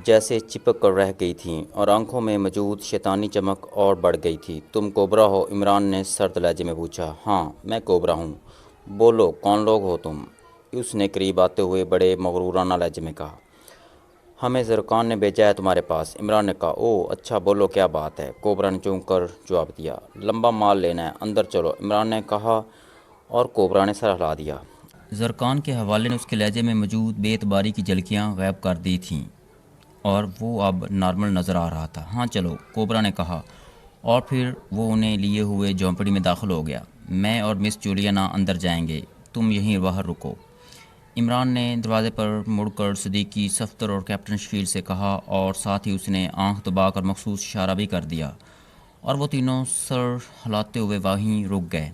جیسے چپک کر رہ گئی تھیں اور آنکھوں میں موجود شیطانی چمک اور بڑھ گئی تھی۔ تم کوبرا ہو؟ عمران نے سرد لہجے میں پوچھا۔ ہاں میں کوبرا ہوں۔ بولو کون لوگ ہو تم؟ اس نے قریب آتے ہوئے بڑے مغرورانہ لہجے میں کہا۔ ہمیں زرکان نے بھیجا ہے تمہارے پاس۔ عمران نے کہا۔ اوہ اچھا، بولو کیا بات ہے؟ کوبرا نے چونک کر جواب دیا۔ لمبا مال لینا ہے، اندر چلو، عمران نے کہا اور کوبرا نے سر ہلا دیا۔ زرکان کے حوالے نے اس کے لہجے میں موجود بے اعتباری کی جھلکیاں غائب کر دی تھیں اور وہ اب نارمل نظر آ رہا تھا۔ ہاں چلو، کوبرا نے کہا اور پھر وہ انہیں لیے ہوئے جھونپڑی میں داخل ہو گیا۔ میں اور مس جولیانا اندر جائیں گے، تم یہیں باہر رکو۔ عمران نے دروازے پر مڑ کر صدیقی، صفدر اور کیپٹن شفیل سے کہا اور ساتھ ہی اس نے آنکھ دبا کر مخصوص اشارہ بھی کر دیا اور وہ تینوں سر ہلاتے ہوئے وہیں رک گئے۔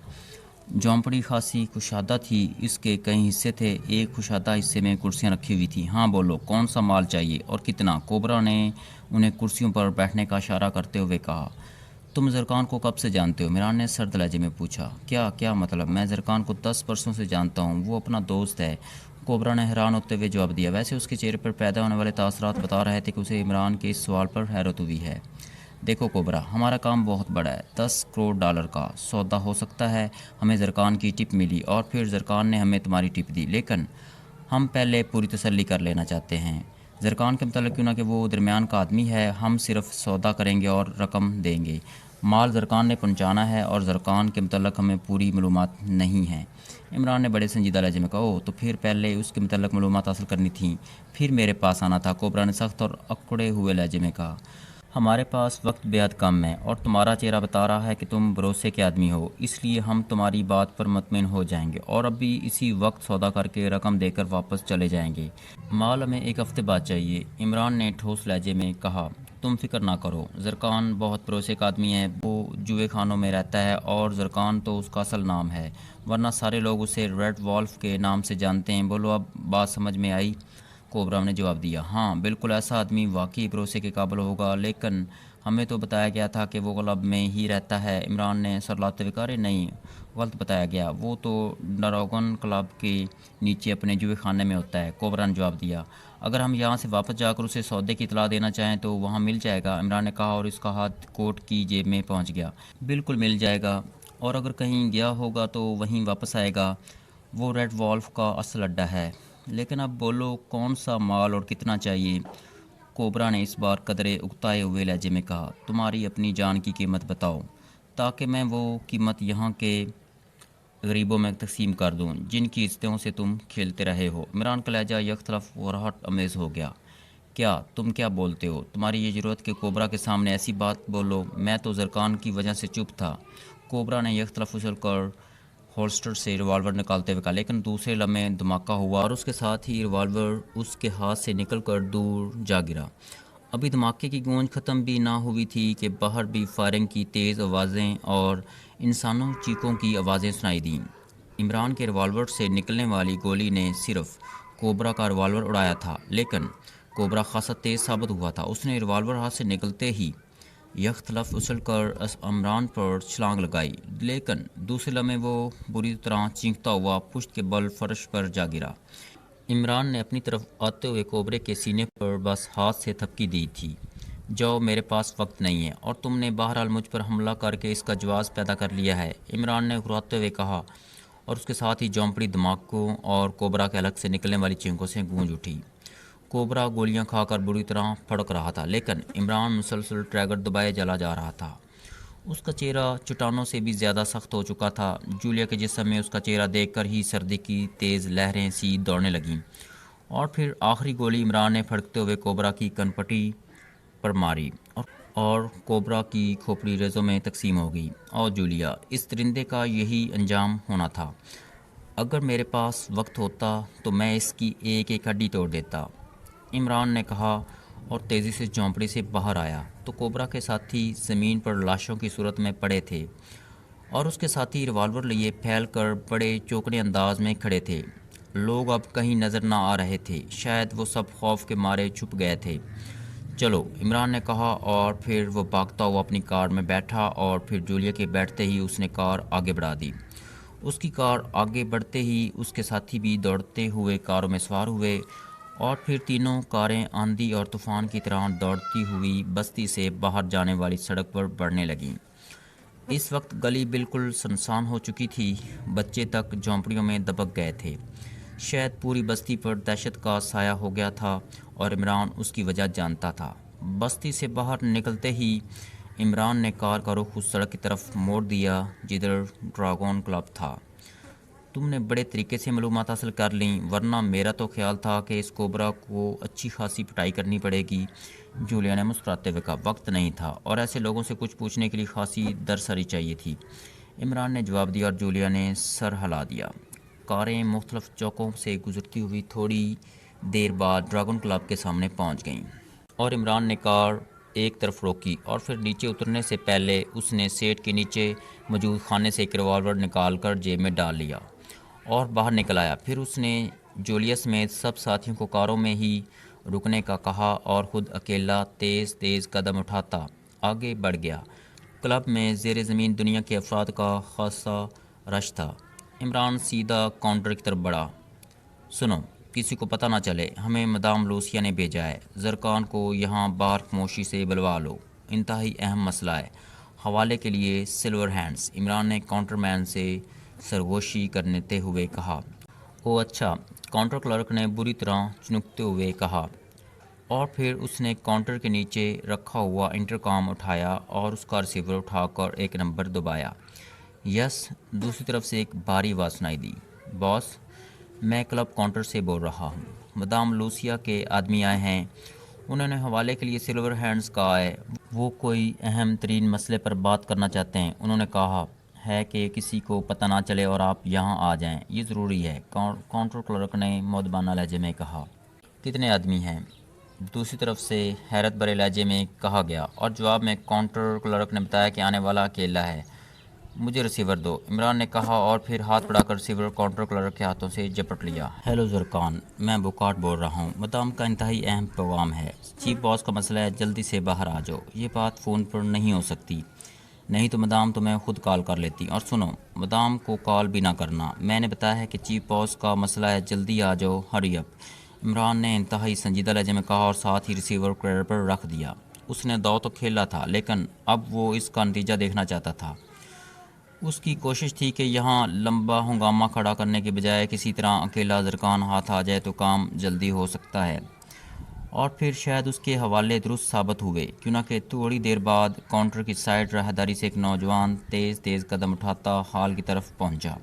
جھونپڑی خاصی کشادہ تھی، اس کے کئی حصے تھے، ایک کشادہ حصے میں کرسیاں رکھی ہوئی تھیں۔ ہاں بولو کون سا مال چاہیے اور کتنا؟ کوبرا نے انہیں کرسیوں پر بیٹھنے کا اشارہ کرتے ہوئے کہا۔ تم زرکان کو کب سے جانتے ہو؟ عمران نے سرد لہجے میں پوچھا۔ کیا مطلب؟ میں زرکان کو 10 برسوں سے جانتا ہوں، وہ اپنا دوست ہے، کوبرا نے حیران ہوتے ہوئے جواب دیا۔ ویسے اس کے چہرے پر پیدا ہونے والے تاثرات بتا رہے تھے کہ اسے عمران کے اس سوال پر حیرت ہوئی ہے۔ دیکھو کوبرا، ہمارا کام بہت بڑا ہے، 10 کروڑ ڈالر کا سودا ہو سکتا ہے۔ ہمیں زرکان کی ٹپ ملی اور پھر زرکان نے ہمیں تمہاری ٹپ دی، لیکن ہم پہلے پوری تسلی کر لینا چاہتے ہیں زرکان کے متعلق، کیوں نہ کہ وہ درمیان کا آدمی ہے۔ ہم صرف سودا کریں گے اور رقم دیں گے، مال زرکان نے پہنچانا ہے اور زرکان کے متعلق ہمیں پوری معلومات نہیں ہیں۔ عمران نے بڑے سنجیدہ لہجے میں کہا۔ اوہ تو پھر پہلے اس کے متعلق معلومات حاصل کرنی تھیں، پھر میرے پاس آنا تھا، کوبرا نے سخت اور اکڑے ہوئے لہجے میں کہا۔ ہمارے پاس وقت بے حد کم ہے اور تمہارا چہرہ بتا رہا ہے کہ تم بھروسے کے آدمی ہو، اس لیے ہم تمہاری بات پر مطمئن ہو جائیں گے اور ابھی اسی وقت سودا کر کے رقم دے کر واپس چلے جائیں گے۔ مال ہمیں 1 ہفتے بعد چاہیے، عمران نے ٹھوس لہجے میں کہا۔ تم فکر نہ کرو، زرکان بہت بھروسے کا آدمی ہے، وہ جوئے خانوں میں رہتا ہے اور زرکان تو اس کا اصل نام ہے، ورنہ سارے لوگ اسے ریڈ وولف کے نام سے جانتے ہیں۔ بولو اب بات سمجھ میں آئی؟ کوبرا نے جواب دیا۔ ہاں بالکل، ایسا آدمی واقعی بھروسے کے قابل ہوگا، لیکن ہمیں تو بتایا گیا تھا کہ وہ کلب میں ہی رہتا ہے۔ عمران نے سر ہلاتے ہوئے کہا۔ نہیں، غلط بتایا گیا، وہ تو ڈراگن کلب کے نیچے اپنے جوئے خانے میں ہوتا ہے، کوبرا نے جواب دیا۔ اگر ہم یہاں سے واپس جا کر اسے سودے کی اطلاع دینا چاہیں تو وہاں مل جائے گا، عمران نے کہا اور اس کا ہاتھ کوٹ کی جیب میں پہنچ گیا۔ بالکل مل جائے گا، اور اگر کہیں گیا ہوگا تو وہیں واپس آئے گا، وہ ریڈ وولف کا اصل اڈا ہے۔ لیکن اب بولو کون سا مال اور کتنا چاہیے؟ کوبرا نے اس بار قدرے اکتائے ہوئے لہجے میں کہا۔ تمہاری اپنی جان کی قیمت بتاؤ تاکہ میں وہ قیمت یہاں کے غریبوں میں تقسیم کر دوں جن کی عزتوں سے تم کھیلتے رہے ہو۔ عمران کا لہجہ یکطرف وراہٹ امیز ہو گیا۔ تم کیا بولتے ہو؟ تمہاری یہ ضرورت کہ کوبرا کے سامنے ایسی بات بولو؟ میں تو زرکان کی وجہ سے چپ تھا، کوبرا نے یکطرف اچھل کر ہولسٹر سے ریوالور نکالتے ہوئے کہا، لیکن دوسرے لمحے دھماکہ ہوا اور اس کے ساتھ ہی ریوالور اس کے ہاتھ سے نکل کر دور جا گرا۔ ابھی دھماکے کی گونج ختم بھی نہ ہوئی تھی کہ باہر بھی فائرنگ کی تیز آوازیں اور انسانوں چیخوں کی آوازیں سنائی دیں۔ عمران کے ریوالور سے نکلنے والی گولی نے صرف کوبرا کا ریوالور اڑایا تھا، لیکن کوبرا خاصا تیز ثابت ہوا تھا۔ اس نے ریوالور ہاتھ سے نکلتے ہی یکطرف اچھل کر عمران پر چھلانگ لگائی، لیکن دوسرے لمحے وہ بری طرح چینکتا ہوا پشت کے بل فرش پر جا گرا۔ عمران نے اپنی طرف آتے ہوئے کوبرے کے سینے پر بس ہاتھ سے تھپکی دی تھی۔ جاؤ، میرے پاس وقت نہیں ہے، اور تم نے بہرحال مجھ پر حملہ کر کے اس کا جواز پیدا کر لیا ہے، عمران نے گھراتے ہوئے کہا، اور اس کے ساتھ ہی جھونپڑی دھماکوں اور کوبرا کے حلق سے نکلنے والی چینخوں سے گونج اٹھی۔ کوبرا گولیاں کھا کر بری طرح پھڑک رہا تھا، لیکن عمران مسلسل ٹریگر دبائے چلا جا رہا تھا۔ اس کا چہرہ چٹانوں سے بھی زیادہ سخت ہو چکا تھا۔ جولیا کے جسم میں اس کا چہرہ دیکھ کر ہی سردی کی تیز لہریں سی دوڑنے لگیں، اور پھر آخری گولی عمران نے پھڑکتے ہوئے کوبرا کی کنپٹی پر ماری اور کوبرا کی کھوپڑی ریزوں میں تقسیم ہو گئی۔ اور جولیا، اس درندے کا یہی انجام ہونا تھا۔ اگر میرے پاس وقت ہوتا تو میں اس کی ایک ایک ہڈی توڑ دیتا، عمران نے کہا اور تیزی سے جھونپڑی سے باہر آیا تو کوبرا کے ساتھی زمین پر لاشوں کی صورت میں پڑے تھے اور اس کے ساتھی ریوالور لیے پھیل کر بڑے چوکنے انداز میں کھڑے تھے۔ لوگ اب کہیں نظر نہ آ رہے تھے، شاید وہ سب خوف کے مارے چھپ گئے تھے۔ چلو، عمران نے کہا اور پھر وہ بھاگتا ہوا اپنی کار میں بیٹھا اور پھر جولیا کے بیٹھتے ہی اس نے کار آگے بڑھا دی۔ اس کی کار آگے بڑھتے ہی اس کے ساتھی بھی دوڑتے ہوئے کاروں میں سوار ہوئے اور پھر تینوں کاریں آندھی اور طوفان کی طرح دوڑتی ہوئی بستی سے باہر جانے والی سڑک پر بڑھنے لگیں۔ اس وقت گلی بالکل سنسان ہو چکی تھی، بچے تک جھونپڑیوں میں دبک گئے تھے۔ شاید پوری بستی پر دہشت کا سایہ ہو گیا تھا اور عمران اس کی وجہ جانتا تھا۔ بستی سے باہر نکلتے ہی عمران نے کار کا رخ اس سڑک کی طرف موڑ دیا جدھر ڈریگن کلب تھا۔ تم نے بڑے طریقے سے معلومات حاصل کر لیں، ورنہ میرا تو خیال تھا کہ اس کوبرا کو اچھی خاصی پٹائی کرنی پڑے گی۔ جولیا نے مسکراتے ہوئے کہا، وقت نہیں تھا اور ایسے لوگوں سے کچھ پوچھنے کے لیے خاصی درسری چاہیے تھی۔ عمران نے جواب دیا اور جولیا نے سر ہلا دیا۔ کاریں مختلف چوکوں سے گزرتی ہوئی تھوڑی دیر بعد ڈریگن کلب کے سامنے پہنچ گئیں اور عمران نے کار ایک طرف روکی اور پھر نیچے اترنے سے پہلے اس نے سیٹ کے نیچے موجود خانے سے ایک ریوالور نکال کر جیب میں ڈال لیا اور باہر نکل آیا۔ پھر اس نے جولیا سمیت سب ساتھیوں کو کاروں میں ہی رکنے کا کہا اور خود اکیلا تیز تیز قدم اٹھاتا آگے بڑھ گیا۔ کلب میں زیر زمین دنیا کے افراد کا خاصا رش تھا۔ عمران سیدھا کاؤنٹر کی طرف بڑھا۔ سنو، کسی کو پتہ نہ چلے، ہمیں مدام لوسیا نے بھیجا ہے۔ زرکان کو یہاں باہر خاموشی سے بلوا لو، انتہائی اہم مسئلہ ہے۔ حوالے کے لیے سلور ہینڈز۔ عمران نے کاؤنٹر مین سے سرگوشی کرتے ہوئے کہا۔ او اچھا، کاؤنٹر کلرک نے بری طرح چنکتے ہوئے کہا، اور پھر اس نے کاؤنٹر کے نیچے رکھا ہوا انٹرکام اٹھایا اور اس کا ریسیور اٹھا کر ایک نمبر دبایا۔ یس، دوسری طرف سے ایک بھاری آواز سنائی دی۔ باس، میں کلب کاؤنٹر سے بول رہا ہوں، مدام لوسیا کے آدمی آئے ہیں، انہوں نے حوالے کے لیے سلور ہینڈز کہا ہے، وہ کوئی اہم ترین مسئلے پر بات کرنا چاہتے ہیں۔ انہوں نے کہا ہے کہ کسی کو پتہ نہ چلے اور آپ یہاں آ جائیں، یہ ضروری ہے، کاؤنٹر کلرک نے مؤدبانہ لہجے میں کہا۔ کتنے آدمی ہیں؟ دوسری طرف سے حیرت بھرے لہجے میں کہا گیا، اور جواب میں کاؤنٹر کلرک نے بتایا کہ آنے والا اکیلا ہے۔ مجھے ریسیور دو، عمران نے کہا اور پھر ہاتھ بڑھا کر ریسیور کاؤنٹر کلرک کے ہاتھوں سے جپٹ لیا۔ ہیلو زرکان، میں بوکارٹ بول رہا ہوں، مدام کا انتہائی اہم پیغام ہے، چیف باس کا مسئلہ ہے، جلدی سے باہر آ جاؤ۔ یہ بات فون پر نہیں ہو سکتی، نہیں تو مدام تمہیں خود کال کر لیتی، اور سنو، مدام کو کال بھی نہ کرنا، میں نے بتایا ہے کہ چیف باس کا مسئلہ ہے، جلدی آ جاؤ، ہری اپ۔ عمران نے انتہائی سنجیدہ لہجے میں کہا اور ساتھ ہی ریسیور کلیئر پر رکھ دیا۔ اس نے داؤ تو کھیلا تھا، لیکن اب وہ اس کا نتیجہ دیکھنا چاہتا تھا۔ اس کی کوشش تھی کہ یہاں لمبا ہنگامہ کھڑا کرنے کے بجائے کسی طرح اکیلا زرکان ہاتھ آ جائے تو کام جلدی ہو سکتا ہے، اور پھر شاید اس کے حوالے درست ثابت ہوئے، کیونکہ تھوڑی دیر بعد کاؤنٹر کی سائڈ راہداری سے ایک نوجوان تیز تیز قدم اٹھاتا ہال کی طرف پہنچا،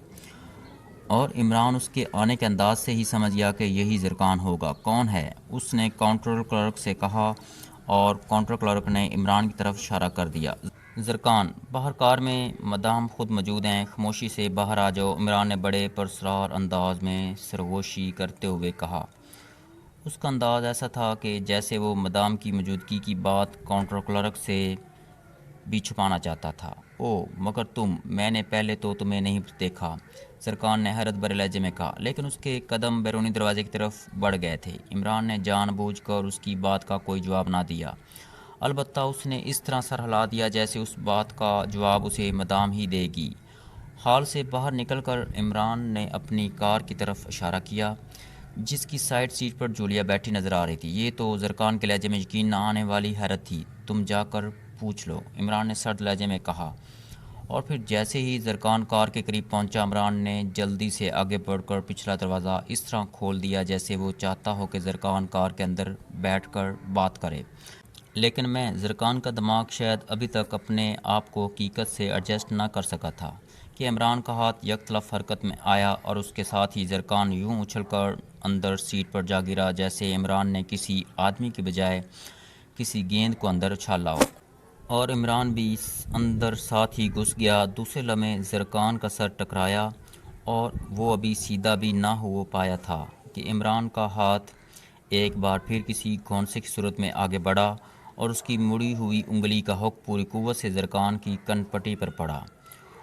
اور عمران اس کے آنے کے انداز سے ہی سمجھ گیا کہ یہی زرکان ہوگا۔ کون ہے؟ اس نے کاؤنٹر کلرک سے کہا، اور کاؤنٹر کلرک نے عمران کی طرف اشارہ کر دیا۔ زرکان، باہر کار میں مدام خود موجود ہیں، خاموشی سے باہر آ جاؤ، عمران نے بڑے پرسرار انداز میں سرگوشی کرتے ہوئے کہا۔ اس کا انداز ایسا تھا کہ جیسے وہ مدام کی موجودگی کی بات کاؤنٹر کلرک سے بھی چھپانا چاہتا تھا۔ او مگر تم، میں نے پہلے تو تمہیں نہیں دیکھا، زرکان نے حیرت بھرے لہجے میں کہا، لیکن اس کے قدم بیرونی دروازے کی طرف بڑھ گئے تھے۔ عمران نے جان بوجھ کر اس کی بات کا کوئی جواب نہ دیا، البتہ اس نے اس طرح سر ہلا دیا جیسے اس بات کا جواب اسے مدام ہی دے گی۔ ہال سے باہر نکل کر عمران نے اپنی کار کی طرف اشارہ کیا، جس کی سائڈ سیٹ پر جولیا بیٹھی نظر آ رہی تھی۔ یہ تو زرکان کے لہجے میں یقین نہ آنے والی حیرت تھی۔ تم جا کر پوچھ لو، عمران نے سرد لہجے میں کہا، اور پھر جیسے ہی زرکان کار کے قریب پہنچا، عمران نے جلدی سے آگے بڑھ کر پچھلا دروازہ اس طرح کھول دیا جیسے وہ چاہتا ہو کہ زرکان کار کے اندر بیٹھ کر بات کرے، لیکن زرکان کا دماغ شاید ابھی تک اپنے آپ کو حقیقت سے ایڈجسٹ نہ کر سکا تھا کہ عمران کا ہاتھ یک طرف حرکت میں آیا اور اس کے ساتھ ہی زرکان یوں اچھل کر اندر سیٹ پر جا گرا جیسے عمران نے کسی آدمی کے بجائے کسی گیند کو اندر اچھالا ہو، اور عمران بھی اندر ساتھ ہی گھس گیا۔ دوسرے لمحے زرکان کا سر ٹکرایا اور وہ ابھی سیدھا بھی نہ ہو پایا تھا کہ عمران کا ہاتھ ایک بار پھر کسی گھونسے کی صورت میں آگے بڑھا اور اس کی مڑی ہوئی انگلی کا ہک پوری قوت سے زرکان کی کن پٹی پر پڑا،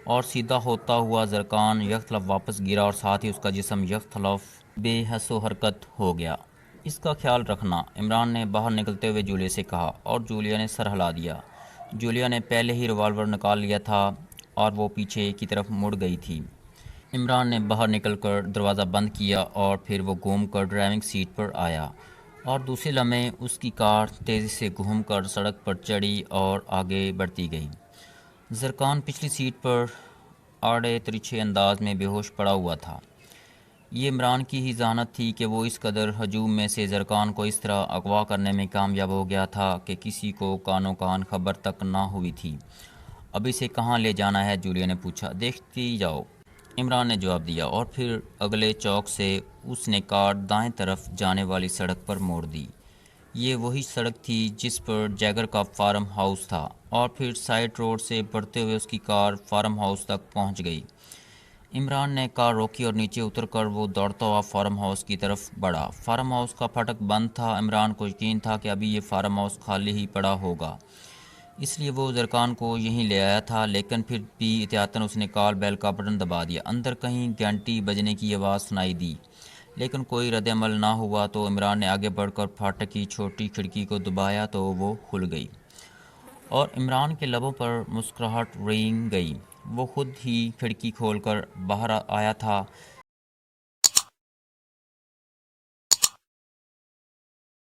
اور سیدھا ہوتا ہوا زرکان یک طرف واپس گرا اور ساتھ ہی اس کا جسم یک طرف بے حس و حرکت ہو گیا۔ اس کا خیال رکھنا، عمران نے باہر نکلتے ہوئے جولیا سے کہا، اور جولیا نے سر ہلا دیا۔ جولیا نے پہلے ہی ریوالور نکال لیا تھا اور وہ پیچھے کی طرف مڑ گئی تھی۔ عمران نے باہر نکل کر دروازہ بند کیا اور پھر وہ گھوم کر ڈرائیونگ سیٹ پر آیا اور دوسرے لمحے اس کی کار تیزی سے گھوم کر سڑک پر چڑھی اور آگے بڑھتی گئی۔ زرکان پچھلی سیٹ پر آڑے ترچھے انداز میں بے ہوش پڑا ہوا تھا۔ یہ عمران کی ہی ذہانت تھی کہ وہ اس قدر ہجوم میں سے زرکان کو اس طرح اغوا کرنے میں کامیاب ہو گیا تھا کہ کسی کو کانوں کان خبر تک نہ ہوئی تھی۔ اب اسے کہاں لے جانا ہے؟ جولیا نے پوچھا۔ دیکھتی جاؤ، عمران نے جواب دیا، اور پھر اگلے چوک سے اس نے کار دائیں طرف جانے والی سڑک پر موڑ دی۔ یہ وہی سڑک تھی جس پر جیگر کا فارم ہاؤس تھا، اور پھر سائڈ روڈ سے بڑھتے ہوئے اس کی کار فارم ہاؤس تک پہنچ گئی۔ عمران نے کار روکی اور نیچے اتر کر وہ دوڑتا ہوا فارم ہاؤس کی طرف بڑھا۔ فارم ہاؤس کا پھاٹک بند تھا۔ عمران کو یقین تھا کہ ابھی یہ فارم ہاؤس خالی ہی پڑا ہوگا، اس لیے وہ زرکان کو یہیں لے آیا تھا، لیکن پھر بھی احتیاطاً اس نے کال بیل کا بٹن دبا دیا۔ اندر کہیں گھنٹی بجنے کی آواز سنائی دی، لیکن کوئی رد عمل نہ ہوا تو عمران نے آگے بڑھ کر پھاٹک کی چھوٹی کھڑکی کو دبایا تو وہ کھل گئی، اور عمران کے لبوں پر مسکراہٹ رنگ گئی۔ وہ خود ہی کھڑکی کھول کر باہر آیا تھا۔